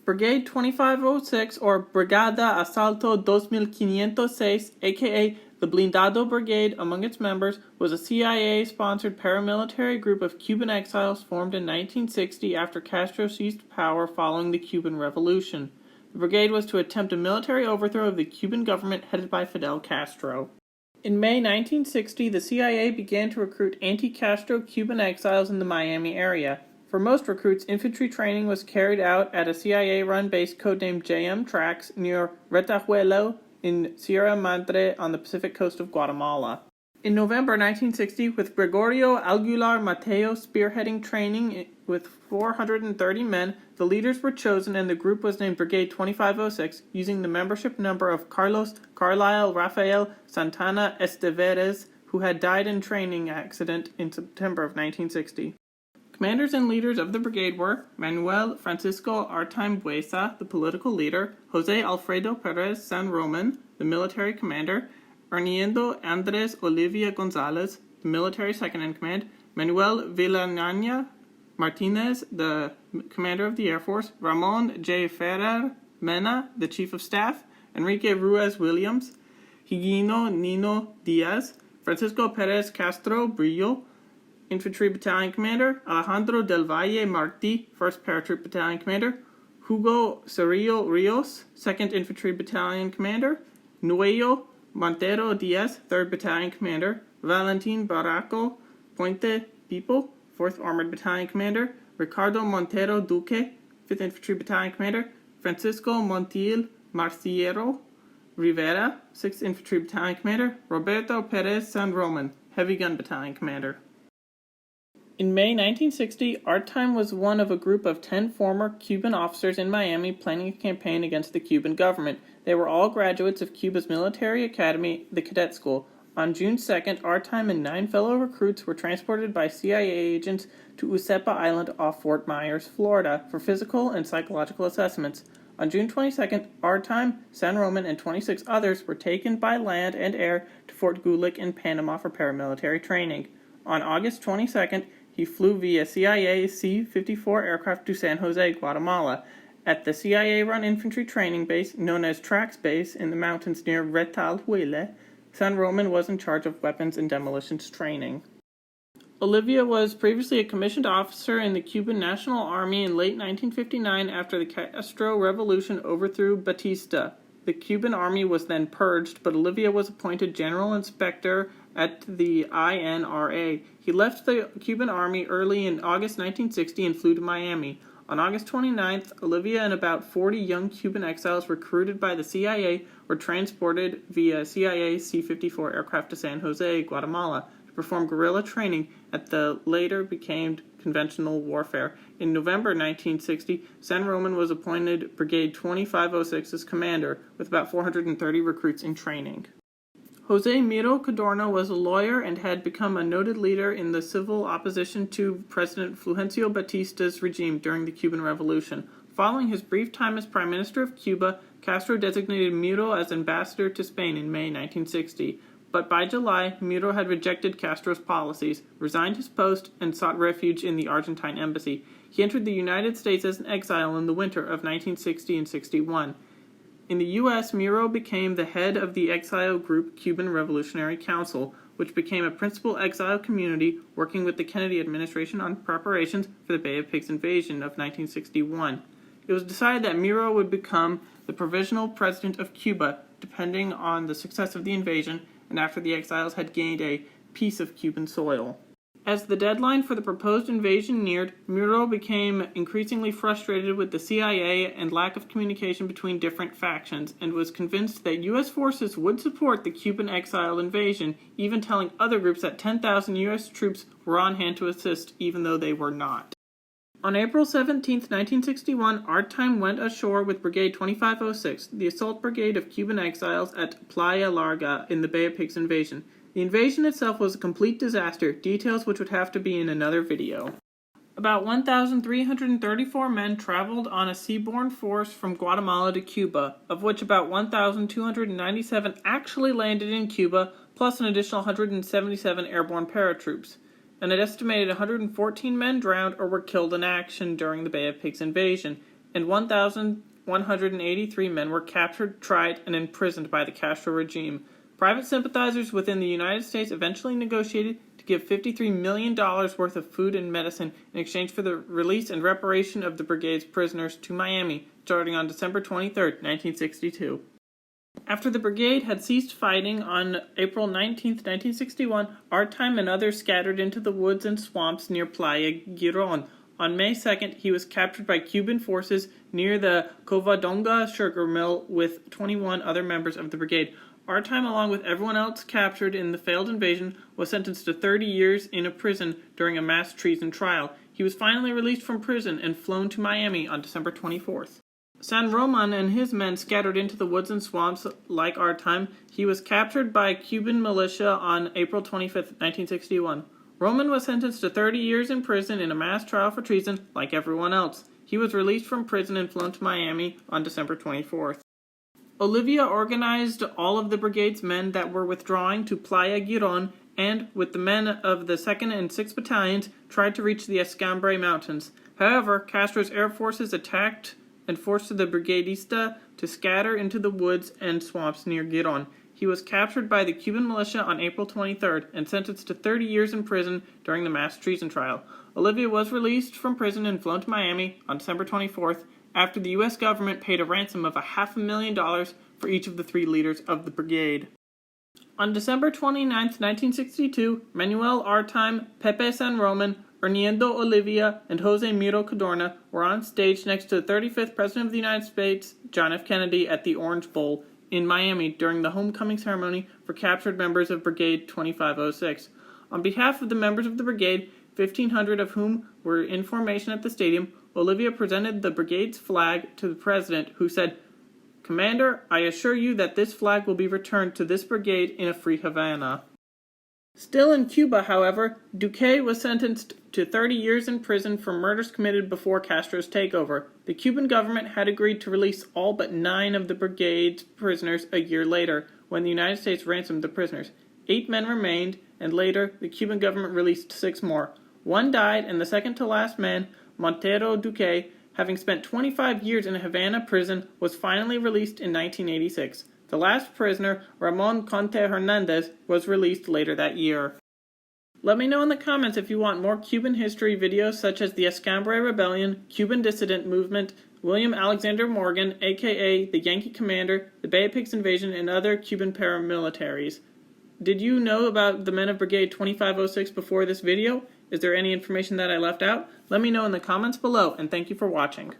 Brigade 2506 or Brigada Asalto 2506, aka the Blindado Brigade, among its members, was a CIA-sponsored paramilitary group of Cuban exiles formed in 1960 after Castro seized power following the Cuban Revolution. The brigade was to attempt a military overthrow of the Cuban government headed by Fidel Castro. In May 1960, the CIA began to recruit anti-Castro Cuban exiles in the Miami area. For most recruits, infantry training was carried out at a CIA-run base codenamed JM Tracks near Retajuelo in Sierra Madre on the Pacific coast of Guatemala. In November 1960, with Gregorio Aguilar Mateo spearheading training with 430 men, the leaders were chosen and the group was named Brigade 2506, using the membership number of Carlos Carlisle Rafael Santana Esteveres, who had died in training accident in September of 1960. Commanders and leaders of the brigade were Manuel Francisco Artime Buesa, the political leader, Jose Alfredo Perez San Roman, the military commander, Ernesto Andres Olivia Gonzalez, the military second-in-command, Manuel Villanania Martinez, the commander of the Air Force, Ramon J. Ferrer Mena, the chief of staff, Enrique Ruiz Williams, Higino Nino Diaz, Francisco Perez Castro Brillo, Infantry Battalion Commander, Alejandro del Valle Martí, 1st Paratroop Battalion Commander, Hugo Cerrillo Rios, 2nd Infantry Battalion Commander, Nueyo Montero Diaz, 3rd Battalion Commander, Valentin Barraco Puente Pipo, 4th Armored Battalion Commander, Ricardo Montero Duque, 5th Infantry Battalion Commander, Francisco Montiel Marciero Rivera, 6th Infantry Battalion Commander, Roberto Perez San Roman, Heavy Gun Battalion Commander. In May 1960, Artime was one of a group of 10 former Cuban officers in Miami planning a campaign against the Cuban government. They were all graduates of Cuba's military academy, the Cadet School. On June 2nd, Artime and 9 fellow recruits were transported by CIA agents to Usepa Island off Fort Myers, Florida, for physical and psychological assessments. On June 22nd, Artime, San Roman, and 26 others were taken by land and air to Fort Gulick in Panama for paramilitary training. On August 22nd, he flew via CIA C-54 aircraft to San Jose, Guatemala. At the CIA-run infantry training base, known as Trax Base in the mountains near Retajuelo, San Roman was in charge of weapons and demolitions training. Olivia was previously a commissioned officer in the Cuban National Army in late 1959 after the Castro Revolution overthrew Batista. The Cuban army was then purged, but Olivia was appointed general inspector at the INRA. He left the Cuban army early in August 1960 and flew to Miami. On August 29th, Olivia and about 40 young Cuban exiles recruited by the CIA were transported via CIA C-54 aircraft to San Jose, Guatemala, to perform guerrilla training at the later became conventional warfare. In November 1960, San Roman was appointed Brigade 2506's commander, with about 430 recruits in training. Jose Miro Cadorna was a lawyer and had become a noted leader in the civil opposition to President Fulgencio Batista's regime during the Cuban Revolution. Following his brief time as Prime Minister of Cuba, Castro designated Miro as ambassador to Spain in May 1960. But by July, Miro had rejected Castro's policies, resigned his post, and sought refuge in the Argentine embassy. He entered the United States as an exile in the winter of 1960 and 61. In the U.S., Miro became the head of the exile group Cuban Revolutionary Council, which became a principal exile community working with the Kennedy administration on preparations for the Bay of Pigs invasion of 1961. It was decided that Miro would become the provisional president of Cuba, depending on the success of the invasion and after the exiles had gained a piece of Cuban soil. As the deadline for the proposed invasion neared, Miro became increasingly frustrated with the CIA and lack of communication between different factions, and was convinced that U.S. forces would support the Cuban exile invasion, even telling other groups that 10,000 U.S. troops were on hand to assist, even though they were not. On April 17, 1961, Artime went ashore with Brigade 2506, the assault brigade of Cuban exiles, at Playa Larga in the Bay of Pigs invasion. The invasion itself was a complete disaster, details which would have to be in another video. About 1,334 men traveled on a seaborne force from Guatemala to Cuba, of which about 1,297 actually landed in Cuba, plus an additional 177 airborne paratroops. An estimated 114 men drowned or were killed in action during the Bay of Pigs invasion, and 1,183 men were captured, tried, and imprisoned by the Castro regime. Private sympathizers within the United States eventually negotiated to give $53 million worth of food and medicine in exchange for the release and reparation of the brigade's prisoners to Miami, starting on December 23, 1962. After the brigade had ceased fighting on April 19, 1961, Artime and others scattered into the woods and swamps near Playa Giron. On May 2nd, he was captured by Cuban forces near the Covadonga sugar mill with 21 other members of the brigade. Artime, along with everyone else captured in the failed invasion, was sentenced to 30 years in a prison during a mass treason trial. He was finally released from prison and flown to Miami on December 24th. San Roman and his men scattered into the woods and swamps like Artime. He was captured by Cuban militia on April 25, 1961. Roman was sentenced to 30 years in prison in a mass trial for treason like everyone else. He was released from prison and flown to Miami on December 24th. Olivia organized all of the brigade's men that were withdrawing to Playa Giron and, with the men of the 2nd and 6th battalions, tried to reach the Escambre Mountains. However, Castro's air forces attacked and forced the brigadista to scatter into the woods and swamps near Giron. He was captured by the Cuban militia on April 23rd and sentenced to 30 years in prison during the mass treason trial. Olivia was released from prison and flown to Miami on December 24th after the U.S. government paid a ransom of $500,000 for each of the 3 leaders of the brigade. On December 29, 1962, Manuel Artime, Pepe San Roman, Hernando Olivia, and Jose Miro Cadorna were on stage next to the 35th President of the United States, John F. Kennedy, at the Orange Bowl in Miami during the homecoming ceremony for captured members of Brigade 2506. On behalf of the members of the brigade, 1,500 of whom were in formation at the stadium, Olivia presented the brigade's flag to the president, who said, "Commander, I assure you that this flag will be returned to this brigade in a free Havana." Still in Cuba, however, Duque was sentenced to 30 years in prison for murders committed before Castro's takeover. The Cuban government had agreed to release all but 9 of the brigade's prisoners a year later, when the United States ransomed the prisoners. 8 men remained, and later, the Cuban government released 6 more. 1 died, and the second-to-last man, Montero Duque, having spent 25 years in a Havana prison, was finally released in 1986. The last prisoner, Ramon Conte Hernandez, was released later that year. Let me know in the comments if you want more Cuban history videos such as the Escambre Rebellion, Cuban Dissident Movement, William Alexander Morgan, aka the Yankee Commander, the Bay of Pigs Invasion, and other Cuban paramilitaries. Did you know about the men of Brigade 2506 before this video? Is there any information that I left out? Let me know in the comments below, and thank you for watching.